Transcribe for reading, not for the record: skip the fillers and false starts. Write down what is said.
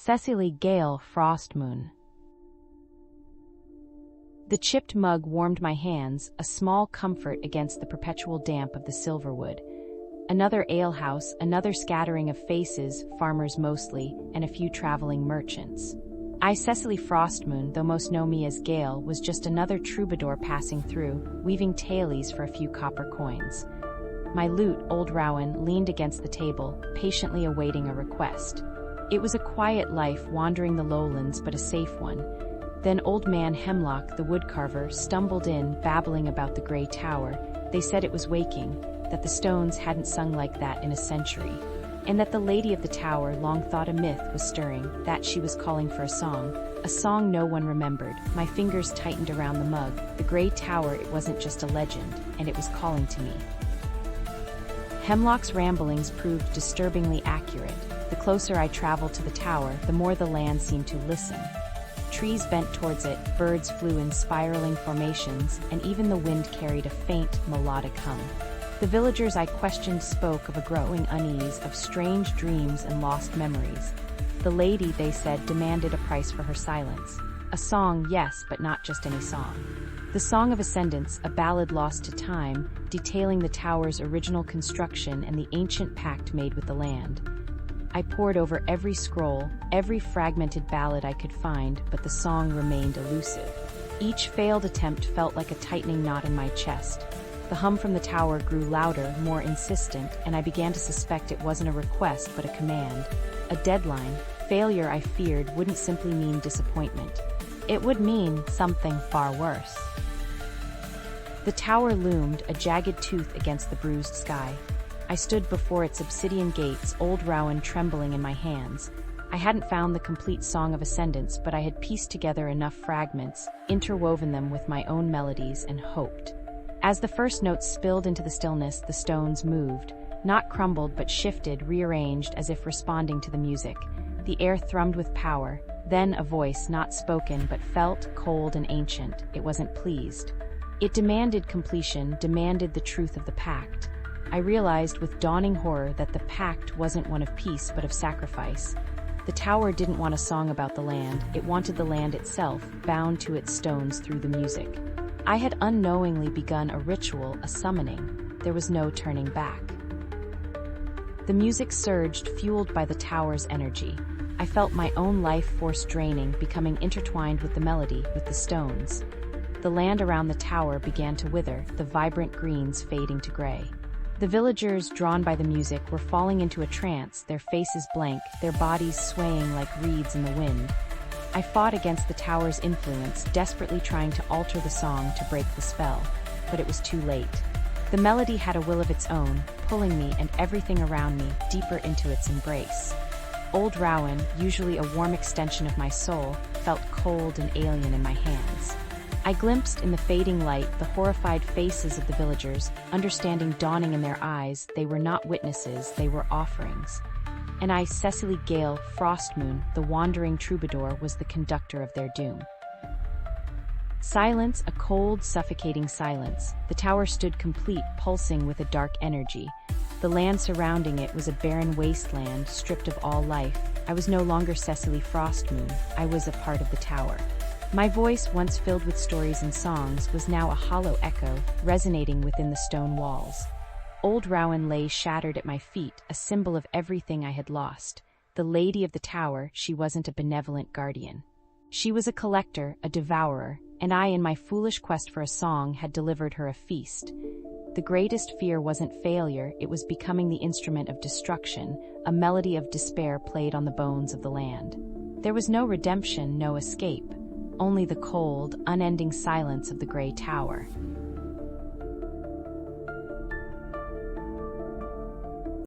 Cecily, Gale, Frostmoon. The chipped mug warmed my hands, a small comfort against the perpetual damp of the silverwood. Another alehouse, another scattering of faces, farmers mostly, and a few traveling merchants. I, Cecily Frostmoon, though most know me as Gale, was just another troubadour passing through, weaving tailies for a few copper coins. My lute, Old Rowan, leaned against the table, patiently awaiting a request. It was a quiet life wandering the lowlands, but a safe one. Then Old Man Hemlock, the woodcarver, stumbled in, babbling about the gray tower. They said it was waking, that the stones hadn't sung like that in a century, and that the lady of the tower, long thought a myth, was stirring, that she was calling for a song no one remembered. My fingers tightened around the mug. The gray tower, it wasn't just a legend, and it was calling to me. Hemlock's ramblings proved disturbingly accurate. The closer I traveled to the tower, the more the land seemed to listen. Trees bent towards it, birds flew in spiraling formations, and even the wind carried a faint, melodic hum. The villagers I questioned spoke of a growing unease, of strange dreams and lost memories. The lady, they said, demanded a price for her silence. A song, yes, but not just any song. The Song of Ascendance, a ballad lost to time, detailing the tower's original construction and the ancient pact made with the land. I pored over every scroll, every fragmented ballad I could find, but the song remained elusive. Each failed attempt felt like a tightening knot in my chest. The hum from the tower grew louder, more insistent, and I began to suspect it wasn't a request but a command. A deadline. Failure, I feared, wouldn't simply mean disappointment. It would mean something far worse. The tower loomed, a jagged tooth against the bruised sky. I stood before its obsidian gates, Old Rowan trembling in my hands. I hadn't found the complete Song of Ascendance, but I had pieced together enough fragments, interwoven them with my own melodies, and hoped. As the first notes spilled into the stillness, the stones moved, not crumbled but shifted, rearranged as if responding to the music. The air thrummed with power, then a voice, not spoken but felt, cold and ancient. It wasn't pleased. It demanded completion, demanded the truth of the pact. I realized with dawning horror that the pact wasn't one of peace but of sacrifice. The tower didn't want a song about the land, it wanted the land itself, bound to its stones through the music. I had unknowingly begun a ritual, a summoning. There was no turning back. The music surged, fueled by the tower's energy. I felt my own life force draining, becoming intertwined with the melody, with the stones. The land around the tower began to wither, the vibrant greens fading to gray. The villagers, drawn by the music, were falling into a trance, their faces blank, their bodies swaying like reeds in the wind. I fought against the tower's influence, desperately trying to alter the song to break the spell, but it was too late. The melody had a will of its own, pulling me and everything around me deeper into its embrace. Old Rowan, usually a warm extension of my soul, felt cold and alien in my hands. I glimpsed in the fading light the horrified faces of the villagers, understanding dawning in their eyes. They were not witnesses, they were offerings. And I, Cecily Gale, Frostmoon, the wandering troubadour, was the conductor of their doom. Silence, a cold, suffocating silence. The tower stood complete, pulsing with a dark energy. The land surrounding it was a barren wasteland, stripped of all life. I was no longer Cecily Frostmoon, I was a part of the tower. My voice, once filled with stories and songs, was now a hollow echo, resonating within the stone walls. Old Rowan lay shattered at my feet, a symbol of everything I had lost. The lady of the tower, she wasn't a benevolent guardian. She was a collector, a devourer, and I, in my foolish quest for a song, had delivered her a feast. The greatest fear wasn't failure, it was becoming the instrument of destruction, a melody of despair played on the bones of the land. There was no redemption, no escape. Only the cold, unending silence of the gray tower.